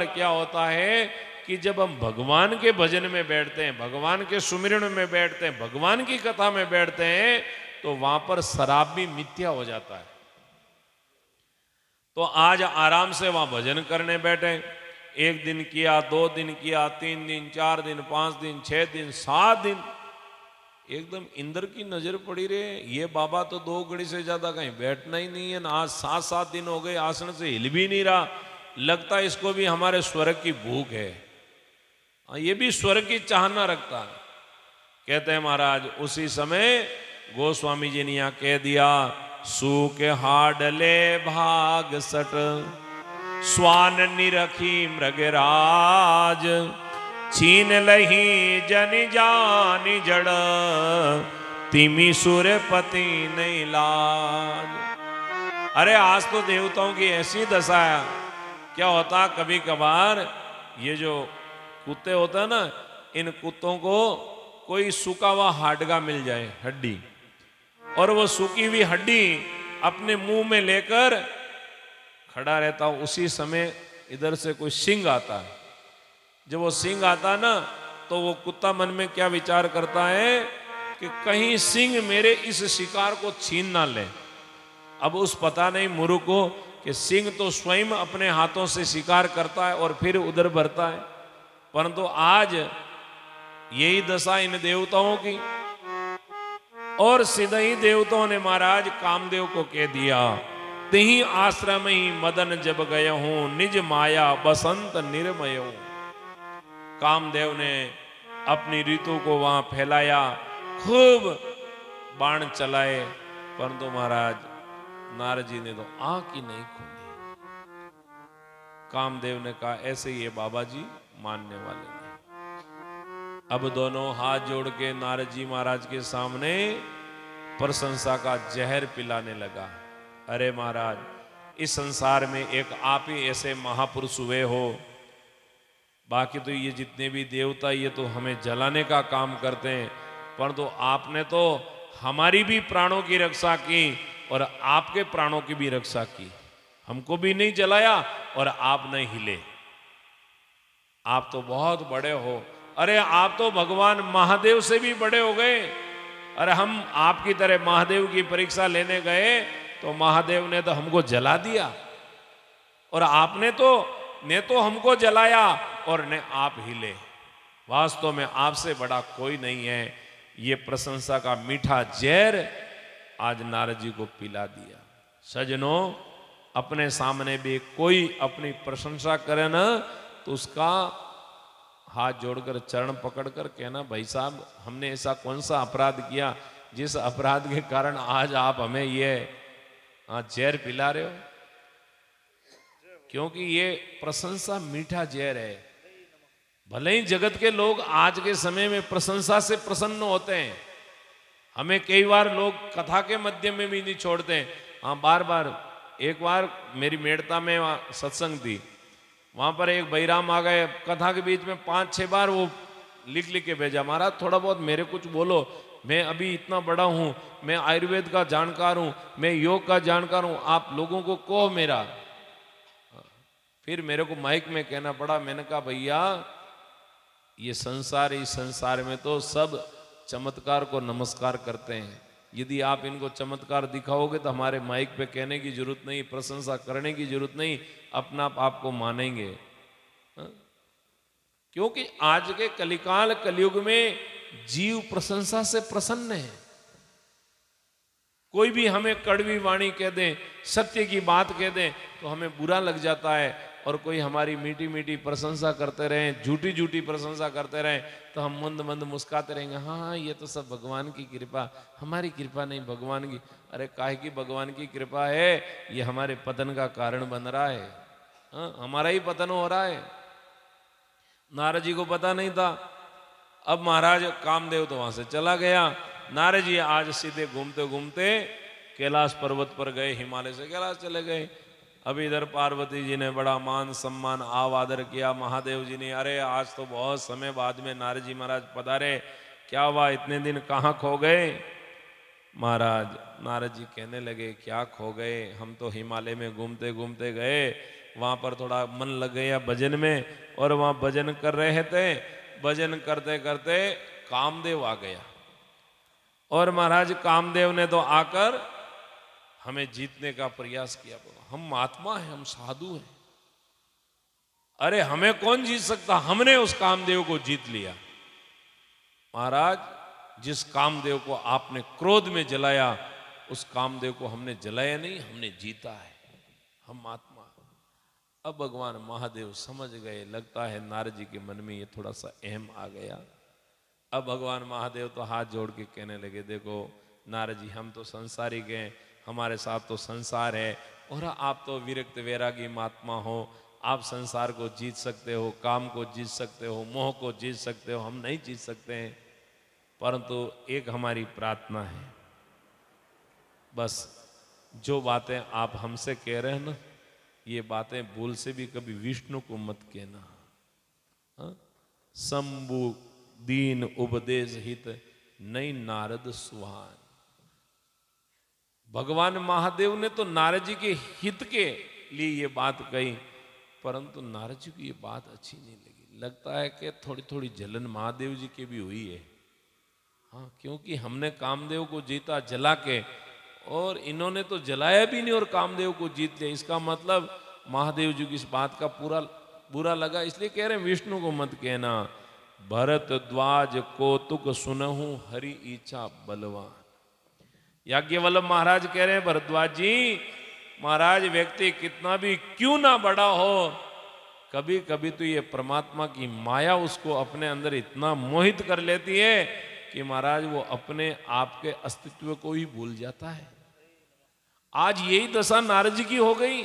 क्या होता है कि जब हम भगवान के भजन में बैठते हैं, भगवान के सुमिरन में बैठते हैं, भगवान की कथा में बैठते हैं, तो वहां पर शराब भी मिथ्या हो जाता है। तो आज आराम से वहां भजन करने बैठे, 1 दिन किया, 2 दिन किया, 3 दिन, 4 दिन, 5 दिन, 6 दिन, 7 दिन, एकदम इंद्र की नजर पड़ी रहे, ये बाबा तो 2 घड़ी से ज्यादा कहीं बैठना ही नहीं है ना। आज 7-7 दिन हो गए, आसन से हिल भी नहीं रहा, लगता है इसको भी हमारे स्वर्ग की भूख है, ये भी स्वर्ग की चाहना रखता है। कहते हैं महाराज उसी समय गोस्वामी जी ने यहां कह दिया, सूख हाडले भाग सट स्वान निरखी मृगराज छीन लही जन जानी जड़ तिमी सुरपति नहीं लाज। अरे आज तो देवताओं की ऐसी दशा है, क्या होता कभी कभार ये जो कुत्ते होते हैं ना, इन कुत्तों को कोई सूखा हुआ हाडगा मिल जाए, हड्डी, और वो सूखी हुई हड्डी अपने मुंह में लेकर खड़ा रहता हूं, उसी समय इधर से कोई सिंह आता है। जब वो सिंह आता ना तो वो कुत्ता मन में क्या विचार करता है कि कहीं सिंह मेरे इस शिकार को छीन ना ले। अब उस पता नहीं मूर्ख को कि सिंह तो स्वयं अपने हाथों से शिकार करता है और फिर उधर भरता है, परंतु आज यही दशा इन देवताओं की। और सीधा ही देवताओं ने महाराज कामदेव को कह दिया, तिही आश्रम ही मदन जब गए हूं निज माया बसंत निर्मय हूं। कामदेव ने अपनी ऋतु को वहां फैलाया, खूब बाण चलाए, परंतु महाराज नारद जी ने तो आंख ही नहीं खोली। कामदेव ने कहा ऐसे ही ये बाबा जी मानने वाले नहीं। अब दोनों हाथ जोड़ के नारद जी महाराज के सामने प्रशंसा का जहर पिलाने लगा। अरे महाराज इस संसार में एक आप ही ऐसे महापुरुष हुए हो, बाकी तो ये जितने भी देवता ये तो हमें जलाने का काम करते हैं, परंतु आपने तो हमारी भी प्राणों की रक्षा की और आपके प्राणों की भी रक्षा की, हमको भी नहीं जलाया और आप नहीं हिले। आप तो बहुत बड़े हो, अरे आप तो भगवान महादेव से भी बड़े हो गए। अरे हम आपकी तरह महादेव की परीक्षा लेने गए तो महादेव ने तो हमको जला दिया और आपने तो हमको जलाया और ने आप हिले। वास्तव में आपसे बड़ा कोई नहीं है। ये प्रशंसा का मीठा जहर आज नारद जी को पिला दिया। सजनों अपने सामने भी कोई अपनी प्रशंसा करे ना तो उसका हाथ जोड़कर चरण पकड़कर कहना, भाई साहब हमने ऐसा कौन सा अपराध किया जिस अपराध के कारण आज आप हमें ये जहर पिला रहे हो। क्योंकि ये प्रशंसा मीठा जहर है। भले ही जगत के लोग आज के समय में प्रशंसा से प्रसन्न होते हैं, हमें कई बार लोग कथा के मध्य में भी नहीं छोड़ते हैं। हाँ बार बार, एक बार मेरी मेड़ता में सत्संग थी, वहां पर एक बैराम आ गए, कथा के बीच में 5-6 बार वो लिख लिख के भेजा, महाराज थोड़ा बहुत मेरे कुछ बोलो, मैं अभी इतना बड़ा हूं, मैं आयुर्वेद का जानकार हूं, मैं योग का जानकार हूं, आप लोगों को कहो मेरा। फिर मेरे को माइक में कहना पड़ा, मैंने कहा भैया ये संसार, इस संसार में तो सब चमत्कार को नमस्कार करते हैं, यदि आप इनको चमत्कार दिखाओगे तो हमारे माइक पे कहने की जरूरत नहीं, प्रशंसा करने की जरूरत नहीं, अपना आप आपको मानेंगे। क्योंकि आज के कलिकाल कलयुग में जीव प्रशंसा से प्रसन्न है। कोई भी हमें कड़वी वाणी कह दे, सत्य की बात कह दे तो हमें बुरा लग जाता है, और कोई हमारी मीठी मीठी प्रशंसा करते रहे, झूठी झूठी प्रशंसा करते रहे तो हम मंद मंद मुस्काते रहेंगे, हाँ हाँ ये तो सब भगवान की कृपा, हमारी कृपा नहीं भगवान की। अरे काहे की भगवान की कृपा है, ये हमारे पतन का कारण बन रहा है। हाँ हमारा ही पतन हो रहा है। नारद जी को पता नहीं था। अब महाराज कामदेव तो वहां से चला गया। नारद जी आज सीधे घूमते घूमते कैलाश पर्वत पर गए, हिमालय से कैलाश चले गए। अब इधर पार्वती जी ने बड़ा मान सम्मान आव आदर किया। महादेव जी ने, अरे आज तो बहुत समय बाद में नारद जी महाराज पधारे, क्या हुआ इतने दिन कहाँ खो गए। महाराज नारद जी कहने लगे, क्या खो गए, हम तो हिमालय में घूमते घूमते गए, वहां पर थोड़ा मन लग गया भजन में, और वहां भजन कर रहे थे। भजन करते करते कामदेव आ गया, और महाराज कामदेव ने तो आकर हमें जीतने का प्रयास किया। हम महात्मा हैं, हम साधु हैं, अरे हमें कौन जीत सकता, हमने उस कामदेव को जीत लिया। महाराज, जिस कामदेव को आपने क्रोध में जलाया, उस कामदेव को हमने जलाया नहीं, हमने जीता है, हम महात्मा। अब भगवान महादेव समझ गए, लगता है नारद जी के मन में ये थोड़ा सा अहम आ गया। अब भगवान महादेव तो हाथ जोड़ के कहने लगे, देखो नारद जी, हम तो संसारी गए, हमारे साथ तो संसार है, और आप तो विरक्त वैरागी महात्मा हो, आप संसार को जीत सकते हो, काम को जीत सकते हो, मोह को जीत सकते हो, हम नहीं जीत सकते हैं। परंतु एक हमारी प्रार्थना है, बस जो बातें आप हमसे कह रहे हैं ना, ये बातें भूल से भी कभी विष्णु को मत कहना। शंभु दीन उपदेश हित नहीं नारद सुहान। भगवान महादेव ने तो नारद जी के हित के लिए ये बात कही, परंतु नारद जी की ये बात अच्छी नहीं लगी। लगता है कि थोड़ी थोड़ी जलन महादेव जी की भी हुई है। हाँ, क्योंकि हमने कामदेव को जीता जला के, और इन्होंने तो जलाया भी नहीं और कामदेव को जीत लिया। इसका मतलब महादेव जी की इस बात का पूरा बुरा लगा, इसलिए कह रहे हैं विष्णु को मत कहना। भरद्वाज कौतुक सुनहु हरि इच्छा बलवान। याज्ञवल्लभ महाराज कह रहे हैं, भरद्वाज जी महाराज, व्यक्ति कितना भी क्यों ना बड़ा हो, कभी कभी तो ये परमात्मा की माया उसको अपने अंदर इतना मोहित कर लेती है कि महाराज वो अपने आप के अस्तित्व को ही भूल जाता है। आज यही दशा नारद जी की हो गई।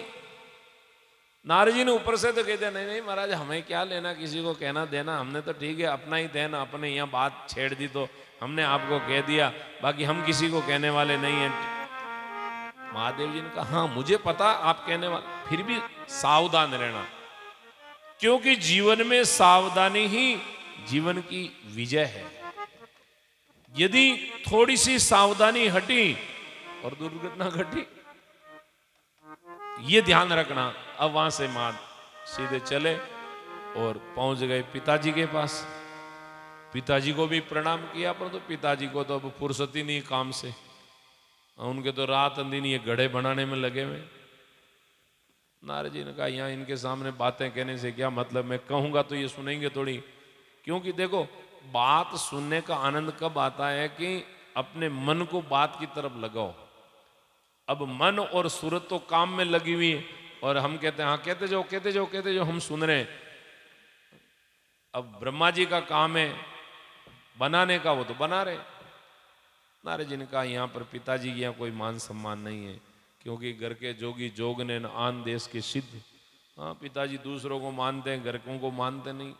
नारद जी ने ऊपर से तो कह दिया, नहीं नहीं महाराज, हमें क्या लेना किसी को कहना देना, हमने तो ठीक है अपना ही देना, अपने यहाँ बात छेड़ दी तो हमने आपको कह दिया, बाकी हम किसी को कहने वाले नहीं हैं। महादेव जी ने कहा, हाँ मुझे पता आप कहने वाले, फिर भी सावधान रहना, क्योंकि जीवन में सावधानी ही जीवन की विजय है। यदि थोड़ी सी सावधानी हटी और दुर्घटना घटी, ये ध्यान रखना। अब वहां से मां सीधे चले और पहुंच गए पिताजी के पास। पिताजी को भी प्रणाम किया, परंतु पिताजी को तो अब फुर्सत ही नहीं काम से, उनके तो रात दिन ये घड़े बनाने में लगे हुए। नारद जी ने कहा, यहाँ इनके सामने बातें कहने से क्या मतलब, मैं कहूंगा तो ये सुनेंगे थोड़ी। क्योंकि देखो, बात सुनने का आनंद कब आता है कि अपने मन को बात की तरफ लगाओ। अब मन और सूरत तो काम में लगी हुई है, और हम कहते हैं हाँ कहते जाओ कहते जाओ कहते जाओ, हम सुन रहे हैं। अब ब्रह्मा जी का काम है बनाने का, वो तो बना रहे। नारद जी ने कहा, यहाँ पर पिताजी की यहाँ कोई मान सम्मान नहीं है, क्योंकि घर के जोगी जोग ने आन देश के सिद्ध। हाँ, पिताजी दूसरों को मानते हैं, घर को मानते नहीं।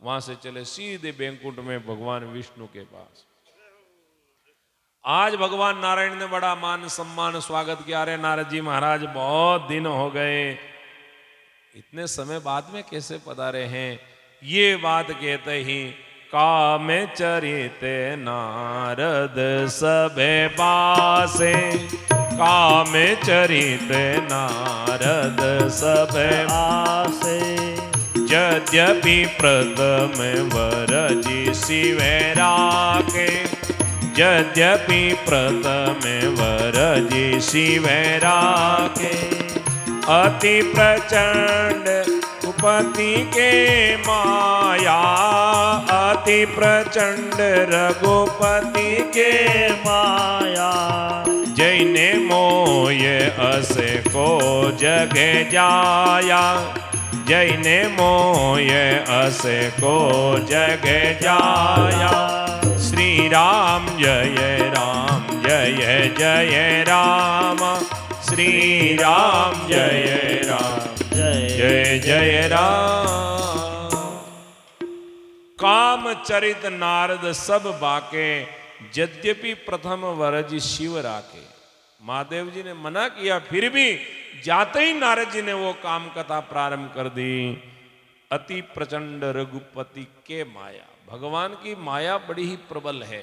वहां से चले सीधे बैंकुंठ में भगवान विष्णु के पास। आज भगवान नारायण ने बड़ा मान सम्मान स्वागत किया। अरे नारद जी महाराज, बहुत दिन हो गए, इतने समय बाद में कैसे पधारे हैं। ये बात कहते ही काम चरित नारद सबे पासे, काम चरित नारद सबे पासे। यद्यपि प्रथम वरजी शिवेरा के, यद्यपि प्रथम वरजी शिवेरा के। अति प्रचंड उपति के माया, अति प्रचंड रघुपति के माया। जैने मोये असे को जगे जाया, जैने मोये असे को जगे जाया। श्री राम जय राम, जय जय राम, श्री राम जय राम, जय जय राम। काम चरित नारद सब बाके, यद्यपि प्रथम वरज शिव राके। महादेव जी ने मना किया, फिर भी जाते ही नारद जी ने वो काम कथा प्रारंभ कर दी। अति प्रचंड रघुपति के माया, भगवान की माया बड़ी ही प्रबल है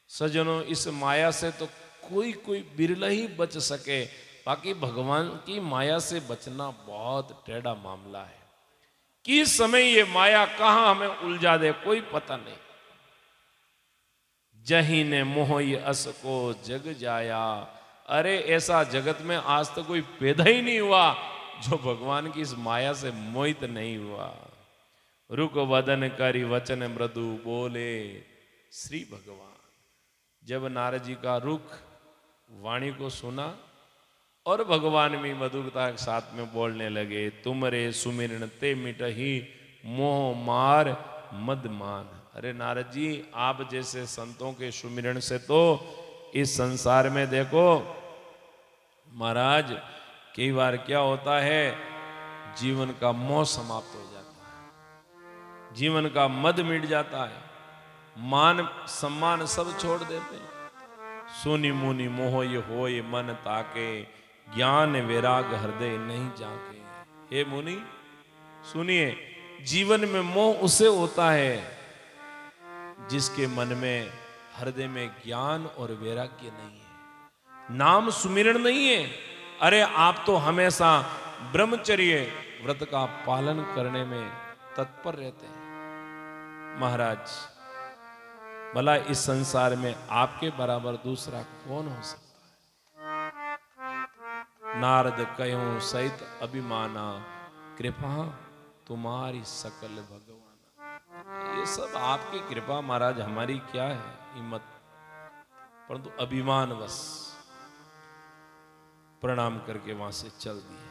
सज्जनों। इस माया से तो कोई कोई बिरला ही बच सके। बाकी भगवान की माया से बचना बहुत टेढ़ा मामला है। किस समय ये माया कहां हमें उलझा दे कोई पता नहीं। जही ने मोह ये अस को जग जाया, अरे ऐसा जगत में आज तक कोई पैदा ही नहीं हुआ जो भगवान की इस माया से मोहित नहीं हुआ। रुक वदन करी वचन मृदु बोले श्री भगवान। जब नारद जी का रुख वाणी को सुना और भगवान भी मधुरता के साथ में बोलने लगे, तुमरे सुमिरन ते मिटहि मोह मार मद मान। अरे नारद जी, आप जैसे संतों के सुमिरन से तो इस संसार में देखो महाराज कई बार क्या होता है, जीवन का मोह समाप्त हो जाता है, जीवन का मद मिट जाता है, मान सम्मान सब छोड़ देते हैं। सुनि मुनि मोह ये होय मन ताके, ज्ञान वैराग हृदय नहीं जाके। हे मुनि सुनिए, जीवन में मोह उसे होता है जिसके मन में हृदय में ज्ञान और वैराग्य नहीं है, नाम सुमिरन नहीं है। अरे आप तो हमेशा ब्रह्मचर्य व्रत का पालन करने में तत्पर रहते हैं। महाराज भला इस संसार में आपके बराबर दूसरा कौन हो सकता है। नारद कहो सहित अभिमाना, कृपा तुम्हारी सकल भगवान। ये सब आपकी कृपा महाराज, हमारी क्या है हिम्मत, परंतु अभिमानवश प्रणाम करके वहां से चल दिए।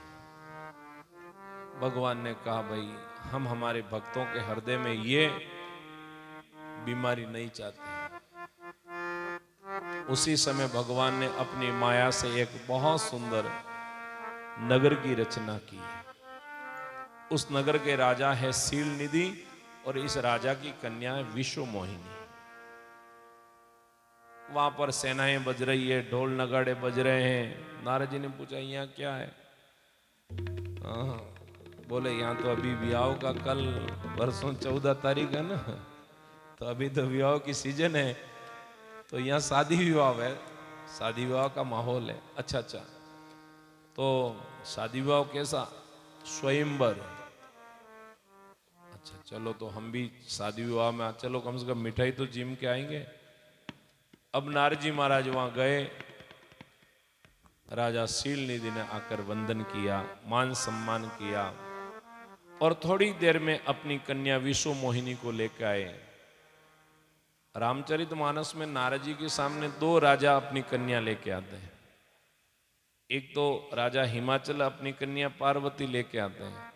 भगवान ने कहा भाई हम हमारे भक्तों के हृदय में ये बीमारी नहीं चाहते। उसी समय भगवान ने अपनी माया से एक बहुत सुंदर नगर की रचना की। उस नगर के राजा है शीलनिधि और इस राजा की कन्या है विश्वमोहिनी। वहां पर सेनाएं बज रही है, ढोल नगाड़े बज रहे हैं। नारद जी ने पूछा यहाँ क्या है। बोले यहाँ तो अभी विवाह का कल परसों 14 तारीख है ना, तो अभी तो विवाह की सीजन है, तो यहाँ शादी विवाह है, शादी विवाह का माहौल है। अच्छा अच्छा, तो शादी विवाह कैसा, स्वयंवर। अच्छा चलो, तो हम भी शादी विवाह में चलो कम से कम मिठाई तो जिम के आएंगे। अब नारद जी महाराज वहां गए, राजा शीलनिधि ने आकर वंदन किया, मान सम्मान किया और थोड़ी देर में अपनी कन्या विश्वमोहिनी को लेकर आए। रामचरितमानस में नारद जी के सामने 2 राजा अपनी कन्या लेके आते हैं। एक तो राजा हिमाचल अपनी कन्या पार्वती लेके आते हैं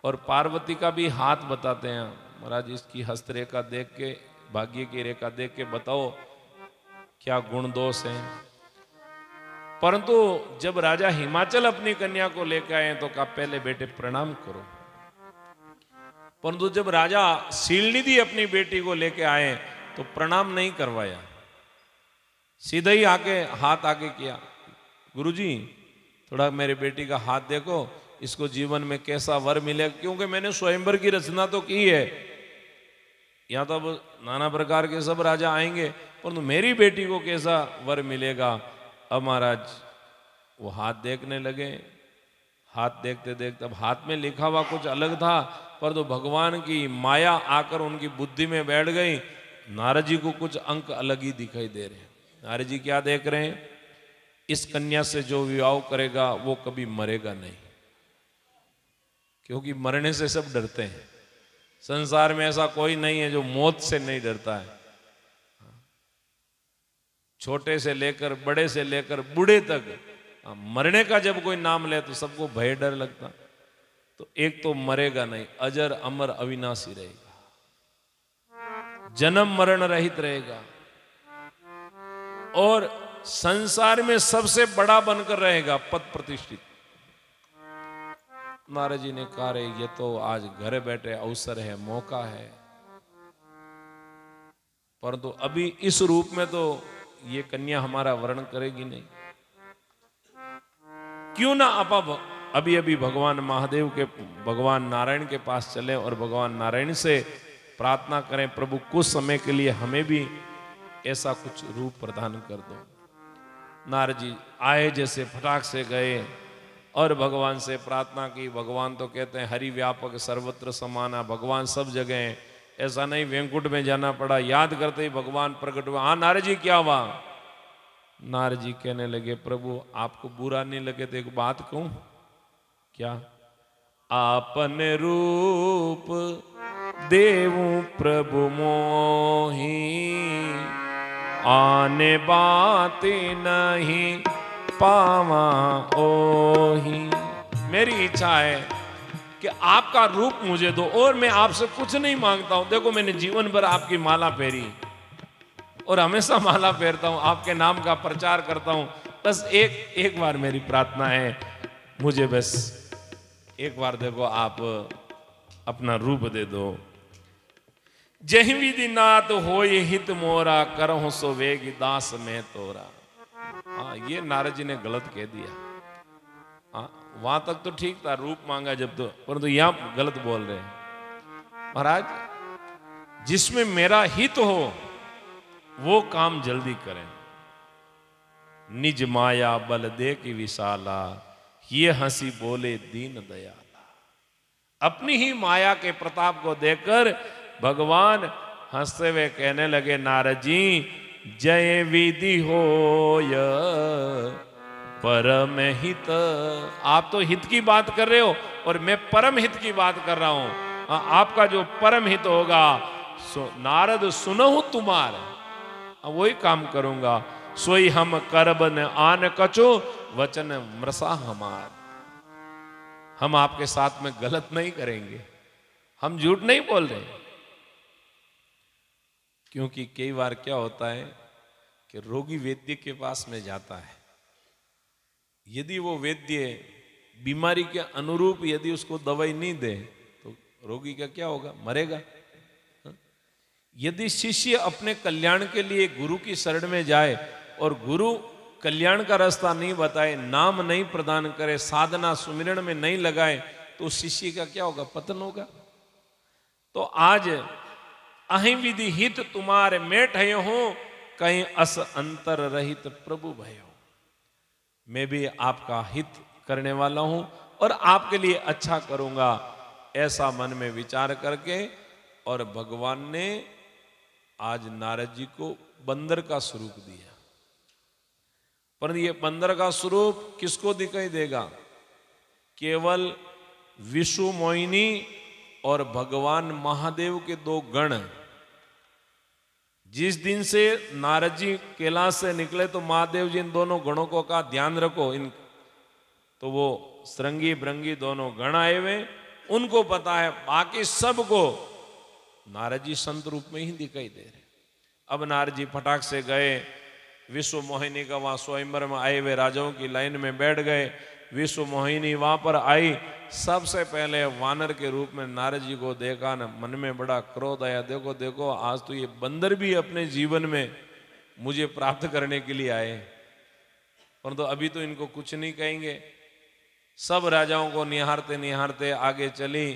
और पार्वती का भी हाथ बताते हैं, महाराज इसकी हस्तरेखा देख के, भाग्य की रेखा देख के बताओ क्या गुण दोष है। परंतु जब राजा हिमाचल अपनी कन्या को लेकर आए तो कहा पहले बेटे प्रणाम करो। परंतु जब राजा शीलनिधि अपनी बेटी को लेकर आए तो प्रणाम नहीं करवाया, सीधा ही आके हाथ आगे किया, गुरुजी थोड़ा मेरी बेटी का हाथ देखो, इसको जीवन में कैसा वर मिलेगा, क्योंकि मैंने स्वयंवर की रचना तो की है, यहाँ तो अब नाना प्रकार के सब राजा आएंगे, परंतु मेरी बेटी को कैसा वर मिलेगा। अब महाराज वो हाथ देखने लगे, हाथ देखते देखते अब हाथ में लिखा हुआ कुछ अलग था, पर तो भगवान की माया आकर उनकी बुद्धि में बैठ गई। नारद जी को कुछ अंक अलग ही दिखाई दे रहे हैं। नारद जी क्या देख रहे हैं, इस कन्या से जो विवाह करेगा वो कभी मरेगा नहीं, क्योंकि मरने से सब डरते हैं। संसार में ऐसा कोई नहीं है जो मौत से नहीं डरता है। छोटे से लेकर बड़े से लेकर बूढ़े तक मरने का जब कोई नाम ले तो सबको भय डर लगता। तो एक तो मरेगा नहीं, अजर अमर अविनाशी रहेगा, जन्म मरण रहित रहेगा और संसार में सबसे बड़ा बनकर रहेगा, पद प्रतिष्ठित। नारद जी ने कहा रे ये तो आज घर बैठे अवसर है, मौका है, परंतु अभी इस रूप में तो ये कन्या हमारा वर्ण करेगी नहीं। क्यों ना आप अभी अभी भगवान महादेव के, भगवान नारायण के पास चले और भगवान नारायण से प्रार्थना करें, प्रभु कुछ समय के लिए हमें भी ऐसा कुछ रूप प्रदान कर दो। नारद जी आए जैसे फटाक से गए और भगवान से प्रार्थना की। भगवान तो कहते हैं हरि व्यापक सर्वत्र समाना, भगवान सब जगह हैं। ऐसा नहीं वैकुंठ में जाना पड़ा, याद करते ही भगवान प्रकट हुआ। हाँ नारद जी क्या हुआ? नारद जी कहने लगे प्रभु आपको बुरा नहीं लगे तो एक बात कहूं? क्या? आपन रूप देवू प्रभु मोही, आने बात नहीं पावा ओही। मेरी इच्छा है कि आपका रूप मुझे दो और मैं आपसे कुछ नहीं मांगता हूं। देखो मैंने जीवन भर आपकी माला पहरी और हमेशा माला पहनता हूं, आपके नाम का प्रचार करता हूं। बस एक बार मेरी प्रार्थना है, मुझे बस एक बार देखो आप अपना रूप दे दो। जही विधि नाथ हो ये हित मोरा, करहु सो वेग दास में तोरा। हाँ ये नारद जी ने गलत कह दिया। हाँ वहां तक तो ठीक था, रूप मांगा जब तो, परंतु यहां गलत बोल रहे हैं। महाराज जिसमें मेरा हित हो वो काम जल्दी करें। निज माया बल दे की विशाला, ये हंसी बोले दीन दयाला। अपनी ही माया के प्रताप को देखकर भगवान हंसते हुए कहने लगे नारद जी जय विधि होय परम हित। आप तो हित की बात कर रहे हो और मैं परम हित की बात कर रहा हूं। आपका जो परम हित होगा नारद सुनहु तुम्हार, वही काम करूंगा। सोई हम करब न आन कचो, वचन मृषा हमार। हम आपके साथ में गलत नहीं करेंगे, हम झूठ नहीं बोल रहे। क्योंकि कई बार क्या होता है कि रोगी वैद्य के पास में जाता है, यदि वो वैद्य बीमारी के अनुरूप यदि उसको दवाई नहीं दे तो रोगी का क्या होगा? मरेगा। यदि शिष्य अपने कल्याण के लिए गुरु की शरण में जाए और गुरु कल्याण का रास्ता नहीं बताए, नाम नहीं प्रदान करे, साधना सुमिरन में नहीं लगाए, तो शिष्य का क्या होगा? पतन होगा। तो आज अहि विधि हित तुम्हारे मैं ठयो हूं, कहीं अस अंतर रहित प्रभु भयो। मैं भी आपका हित करने वाला हूं और आपके लिए अच्छा करूंगा, ऐसा मन में विचार करके। और भगवान ने आज नारद जी को बंदर का स्वरूप दिया। पर ये बंदर का स्वरूप किसको दिखाई देगा? केवल विष्णु मोहिनी और भगवान महादेव के दो गण। जिस दिन से नारद जी कैलाश से निकले तो महादेव जी इन दोनों गणों को का ध्यान रखो, इन तो वो श्रृंगी भृंगी दोनों गण आए हुए, उनको पता है। बाकी सबको नारद जी संत रूप में ही दिखाई दे रहे। अब नारद जी फटाक से गए, विश्व मोहिनी का वहां स्वयंवर में आए हुए राजाओं की लाइन में बैठ गए। विश्व मोहिनी वहां पर आई, सबसे पहले वानर के रूप में नारद जी को देखा न, मन में बड़ा क्रोध आया। देखो देखो आज तो ये बंदर भी अपने जीवन में मुझे प्राप्त करने के लिए आए, परंतु अभी तो इनको कुछ नहीं कहेंगे। सब राजाओं को निहारते निहारते आगे चली।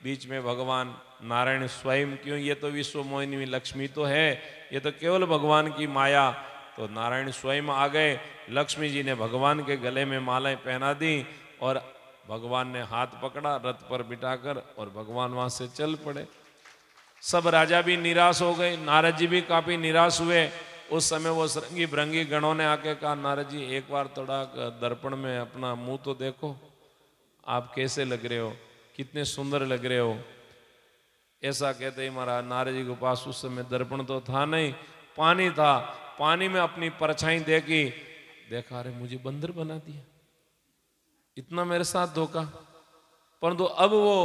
बीच में भगवान नारायण स्वयं, क्यों ये तो विश्व मोहिनी में लक्ष्मी तो है, ये तो केवल भगवान की माया। तो नारायण स्वयं आ गए। लक्ष्मी जी ने भगवान के गले में मालाएं पहना दी और भगवान ने हाथ पकड़ा रथ पर बिठाकर और भगवान वहां से चल पड़े। सब राजा भी निराश हो गए, नारद जी भी काफी निराश हुए। उस समय वो श्रृंगी भृंगी गणों ने आके कहा नारद जी एक बार थोड़ा दर्पण में अपना मुंह तो देखो, आप कैसे लग रहे हो, कितने सुंदर लग रहे हो। ऐसा कहते ही महाराज नारद जी के पास उस समय दर्पण तो था नहीं, पानी था। पानी में अपनी परछाई देखी, देखा अरे मुझे बंदर बना दिया, इतना मेरे साथ धोखा। परंतु अब वो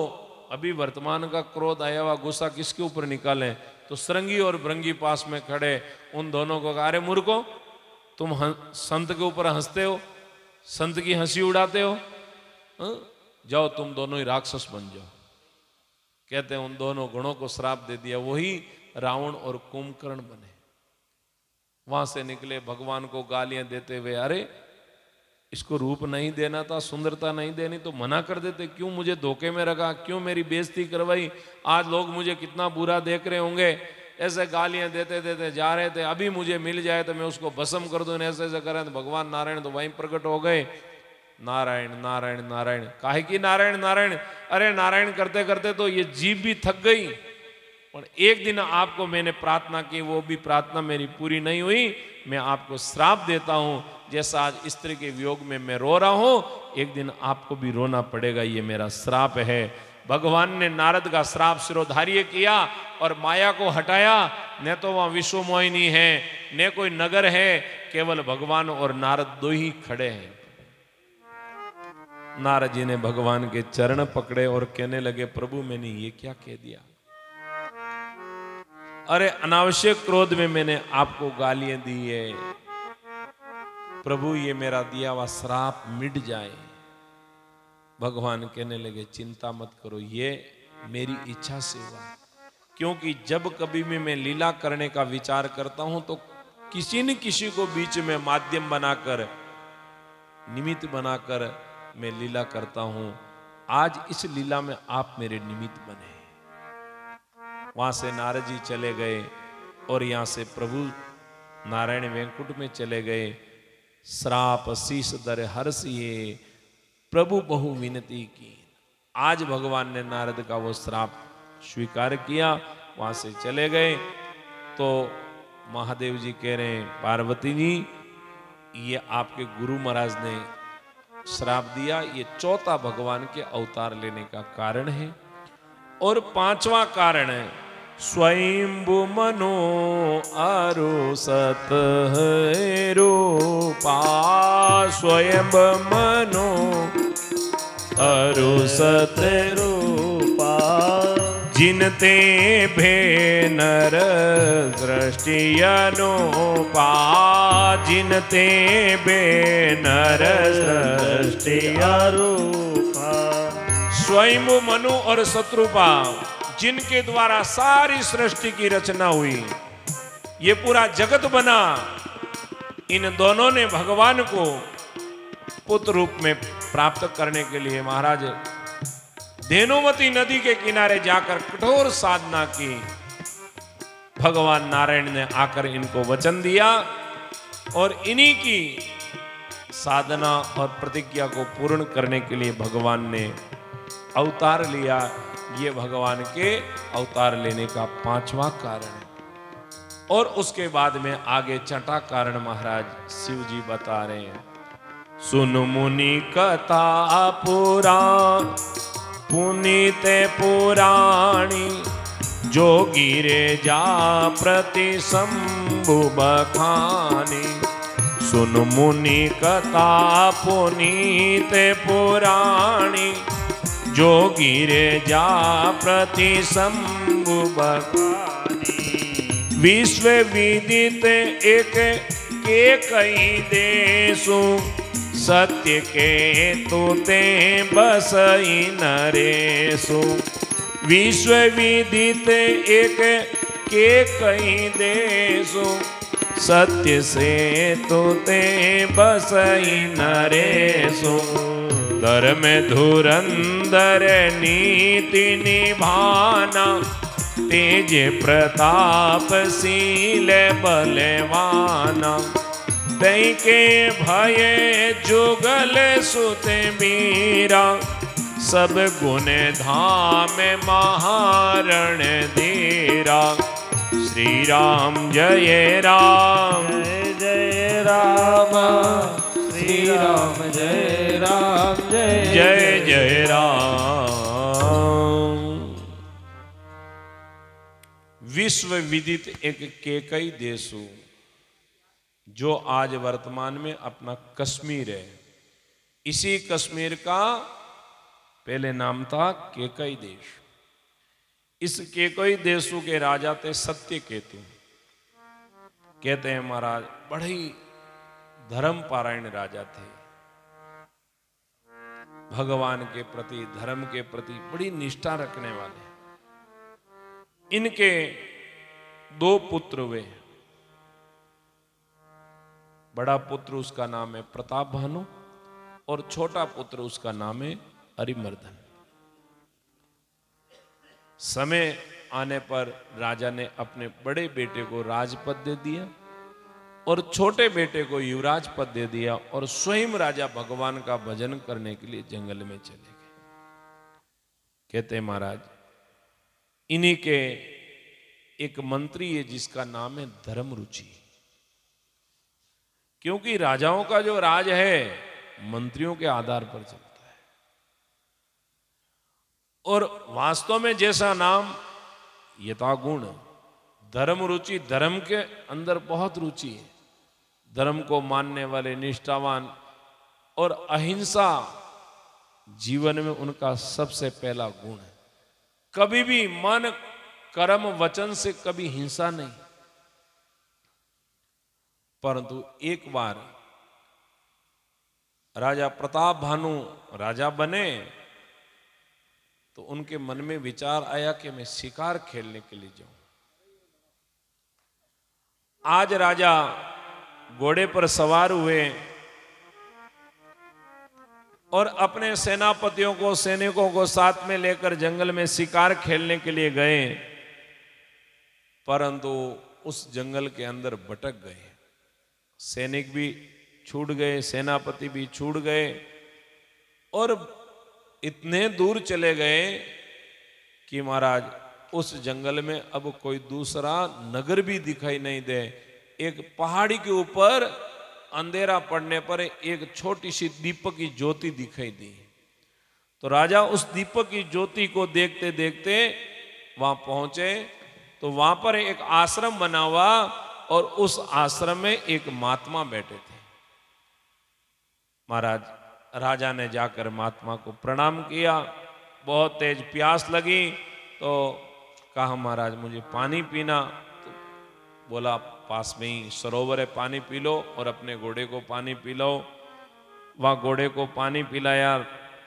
अभी वर्तमान का क्रोध आया हुआ गुस्सा किसके ऊपर निकालें? तो श्रृंगी और भृंगी पास में खड़े उन दोनों को कहा अरे मूर्खो, तुम संत के ऊपर हंसते हो, संत की हंसी उड़ाते हो, जाओ तुम दोनों ही राक्षस बन जाओ। कहते हैं उन दोनों गणों को श्राप दे दिया, वही रावण और कुंभकर्ण बने। वहां से निकले भगवान को गालियां देते हुए, अरे इसको रूप नहीं देना था, सुंदरता नहीं देनी तो मना कर देते, क्यों मुझे धोखे में रखा, क्यों मेरी बेइज्जती करवाई, आज लोग मुझे कितना बुरा देख रहे होंगे। ऐसे गालियां देते देते जा रहे थे, अभी मुझे मिल जाए तो मैं उसको भस्म कर दूं, ऐसे ऐसे करें। तो भगवान नारायण तो वहीं प्रकट हो गए। नारायण नारायण नारायण, काहे की नारायण नारायण? अरे नारायण करते करते तो ये जीभ भी थक गई, और एक दिन आपको मैंने प्रार्थना की, वो भी प्रार्थना मेरी पूरी नहीं हुई। मैं आपको श्राप देता हूं, जैसा आज स्त्री के वियोग में मैं रो रहा हूं, एक दिन आपको भी रोना पड़ेगा, ये मेरा श्राप है। भगवान ने नारद का श्राप शिरोधार्य किया और माया को हटाया। न तो वहां विश्व मोहिनी है, न कोई नगर है, केवल भगवान और नारद दो ही खड़े हैं। नारद जी ने भगवान के चरण पकड़े और कहने लगे, प्रभु मैंने ये क्या कह दिया? अरे अनावश्यक क्रोध में मैंने आपको गालियां दी है। प्रभु ये मेरा दिया हुआ श्राप मिट जाए। भगवान कहने लगे, चिंता मत करो, ये मेरी इच्छा से हुआ। क्योंकि जब कभी भी मैं लीला करने का विचार करता हूं तो किसी न किसी को बीच में माध्यम बनाकर, निमित्त बनाकर मैं लीला करता हूं। आज इस लीला में आप मेरे निमित्त बने। वहां से नारद जी चले गए और यहां से प्रभु नारायण वैकुंठ में चले गए। श्राप शीश दर हर्षिए, प्रभु बहु विनती की। आज भगवान ने नारद का वो श्राप स्वीकार किया, वहां से चले गए। तो महादेव जी कह रहे हैं, पार्वती जी ये आपके गुरु महाराज ने श्राप दिया, ये चौथा भगवान के अवतार लेने का कारण है। और पांचवा कारण है, स्वयंभु मनो अरुसत रूपा। स्वयं मनो अरुसत रूपा, जिनते भेनर दृष्टि अनुपा। जिनते भेनर दृष्टि अनुपा। स्वयं मनु और शत्रुपा, जिनके द्वारा सारी सृष्टि की रचना हुई, ये पूरा जगत बना, इन दोनों ने भगवान को पुत्र रूप में प्राप्त करने के लिए महाराज धेनुवती नदी के किनारे जाकर कठोर साधना की। भगवान नारायण ने आकर इनको वचन दिया और इन्हीं की साधना और प्रतिज्ञा को पूर्ण करने के लिए भगवान ने अवतार लिया। ये भगवान के अवतार लेने का पांचवा कारण है। और उसके बाद में आगे छठा कारण महाराज शिव जी बता रहे हैं, सुन मुनि कथा पुराण पुनीत पुराणी। जोगी रे जा प्रति शंभु बखानी। सुन मुनि कथा पुनीत पुराणी। जोगी रे जा प्रति शंभु बखानी। विश्व विदित एक के कई देशु। सत्य के तोते बसई नरेशु। विश्व विदित एक के कई देशु। सत्य से तोते बसई नरेशु। धर्म धुरंधर नीति निभाना। तेज प्रताप शील बलवाना। दई के भय जुगल सुत मीरा। सब गुण धाम महारण धीरा। श्री राम जय राम जय राम। श्री राम जय राम जय जय राम। विश्व विदित एक केकई देशु, जो आज वर्तमान में अपना कश्मीर है। इसी कश्मीर का पहले नाम था केकई देश। इस केकई देशु के राजा थे सत्यकेतु। कहते हैं महाराज बड़े ही धर्मपारायण राजा थे। भगवान के प्रति, धर्म के प्रति बड़ी निष्ठा रखने वाले। इनके दो पुत्र हुए। बड़ा पुत्र उसका नाम है प्रताप भानु और छोटा पुत्र उसका नाम है अरिमर्दन। समय आने पर राजा ने अपने बड़े बेटे को राजपद दे दिया और छोटे बेटे को युवराज पद दे दिया और स्वयं राजा भगवान का भजन करने के लिए जंगल में चले गए। कहते महाराज इन्हीं के एक मंत्री है जिसका नाम है धर्मरुचि। क्योंकि राजाओं का जो राज है मंत्रियों के आधार पर चलता है और वास्तव में जैसा नाम यथा गुण। धर्म रुचि, धर्म के अंदर बहुत रुचि है, धर्म को मानने वाले, निष्ठावान और अहिंसा जीवन में उनका सबसे पहला गुण है। कभी भी मन कर्म वचन से कभी हिंसा नहीं। परंतु एक बार राजा प्रताप भानु राजा बने तो उनके मन में विचार आया कि मैं शिकार खेलने के लिए जाऊं। आज राजा घोड़े पर सवार हुए और अपने सेनापतियों को, सैनिकों को साथ में लेकर जंगल में शिकार खेलने के लिए गए, परंतु उस जंगल के अंदर भटक गए। सैनिक भी छूट गए, सेनापति भी छूट गए और इतने दूर चले गए कि महाराज उस जंगल में अब कोई दूसरा नगर भी दिखाई नहीं दे। एक पहाड़ी के ऊपर अंधेरा पड़ने पर एक छोटी सी दीपक की ज्योति दिखाई दी। तो राजा उस दीपक की ज्योति को देखते देखते वहां पहुंचे तो वहां पर एक आश्रम बना हुआ और उस आश्रम में एक महात्मा बैठे थे। महाराज राजा ने जाकर महात्मा को प्रणाम किया। बहुत तेज प्यास लगी तो कहा महाराज मुझे पानी पीना। तो बोला पास में ही सरोवर है, पानी पी लो और अपने घोड़े को पानी पिलाओ। वहाँ घोड़े को पानी पिलाया,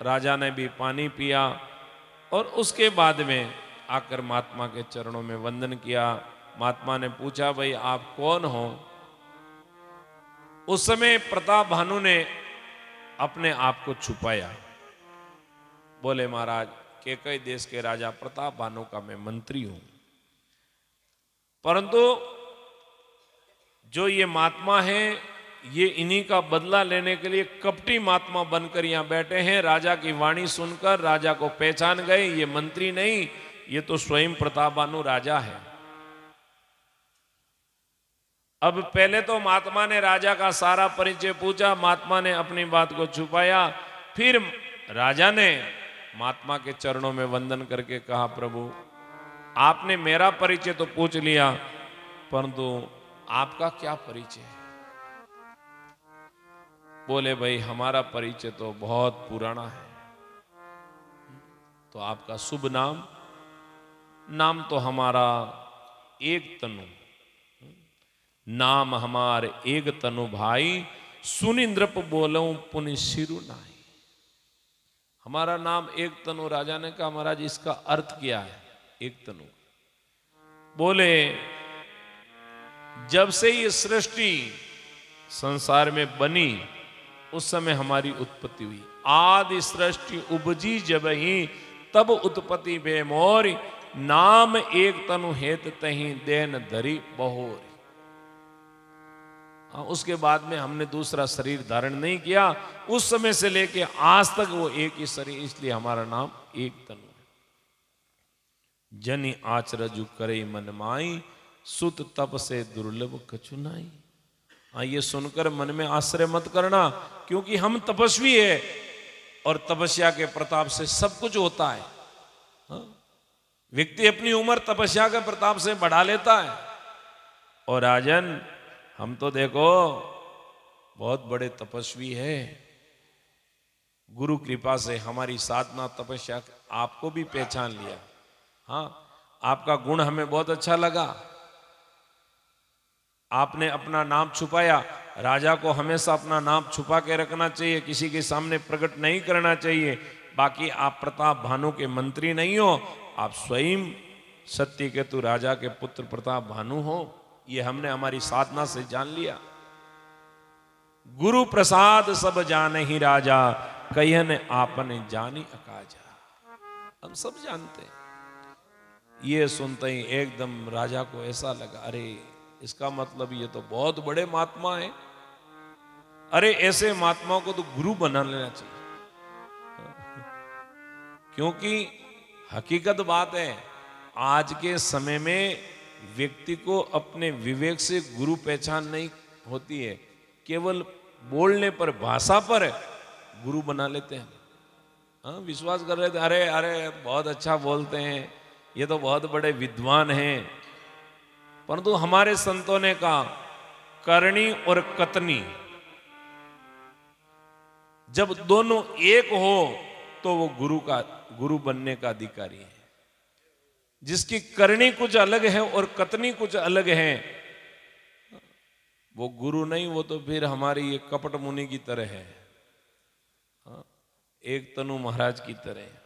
राजा ने भी पानी पिया और उसके बाद में आकर महात्मा के चरणों में वंदन किया। महात्मा ने पूछा भाई आप कौन हो? उस समय प्रताप भानु ने अपने आप को छुपाया। बोले महाराज कैकेयी देश के राजा प्रताप भानु का मैं मंत्री हूं। परंतु जो ये महात्मा है ये इन्हीं का बदला लेने के लिए कपटी महात्मा बनकर यहां बैठे हैं। राजा की वाणी सुनकर राजा को पहचान गए, ये मंत्री नहीं, ये तो स्वयं प्रताप भानु राजा है। अब पहले तो महात्मा ने राजा का सारा परिचय पूछा, महात्मा ने अपनी बात को छुपाया। फिर राजा ने महात्मा के चरणों में वंदन करके कहा प्रभु आपने मेरा परिचय तो पूछ लिया परंतु आपका क्या परिचय है? बोले भाई हमारा परिचय तो बहुत पुराना है। तो आपका शुभ नाम? नाम तो हमारा एक तनु, नाम हमारे एक तनु भाई, सुनिंद्रप बोलो पुनि सिरु नाई। हमारा नाम एक तनु। राजा ने कहा महाराज इसका अर्थ क्या है एक तनु? बोले जब से ये सृष्टि संसार में बनी उस समय हमारी उत्पत्ति हुई। आदि सृष्टि उपजी जब ही तब उत्पत्ति बेमोरी, नाम एक तनु हेत तही देन धरी बहोरी। उसके बाद में हमने दूसरा शरीर धारण नहीं किया। उस समय से लेके आज तक वो एक ही शरीर, इसलिए हमारा नाम एक तनु है। जनि आचरजु करे मन माई, सुत तप से दुर्लभ कछु नाई। ये सुनकर मन में आश्चर्य मत करना क्योंकि हम तपस्वी है और तपस्या के प्रताप से सब कुछ होता है। व्यक्ति अपनी उम्र तपस्या के प्रताप से बढ़ा लेता है। और राजन हम तो देखो बहुत बड़े तपस्वी है। गुरु कृपा से हमारी साधना तपस्या आपको भी पहचान लिया। हाँ आपका गुण हमें बहुत अच्छा लगा। आपने अपना नाम छुपाया। राजा को हमेशा अपना नाम छुपा के रखना चाहिए, किसी के सामने प्रकट नहीं करना चाहिए। बाकी आप प्रताप भानु के मंत्री नहीं हो, आप स्वयं सत्यकेतु राजा के पुत्र प्रताप भानु हो। ये हमने हमारी साधना से जान लिया। गुरु प्रसाद सब जाने ही राजा, कहन आपने जानी अकाजा। हम सब जानते हैं ये सुनते ही एकदम राजा को ऐसा लगा, अरे इसका मतलब ये तो बहुत बड़े महात्मा है, अरे ऐसे महात्माओं को तो गुरु बना लेना चाहिए। क्योंकि हकीकत बात है, आज के समय में व्यक्ति को अपने विवेक से गुरु पहचान नहीं होती है, केवल बोलने पर, भाषा पर गुरु बना लेते हैं। हाँ, विश्वास कर रहे थे, अरे अरे बहुत अच्छा बोलते हैं, ये तो बहुत बड़े विद्वान हैं। परंतु हमारे संतों ने कहा, करनी और कतनी जब दोनों एक हो तो वो गुरु बनने का अधिकारी है। जिसकी करनी कुछ अलग है और कतनी कुछ अलग है, वो गुरु नहीं, वो तो फिर हमारी ये कपट मुनि की तरह है, एक तनु महाराज की तरह।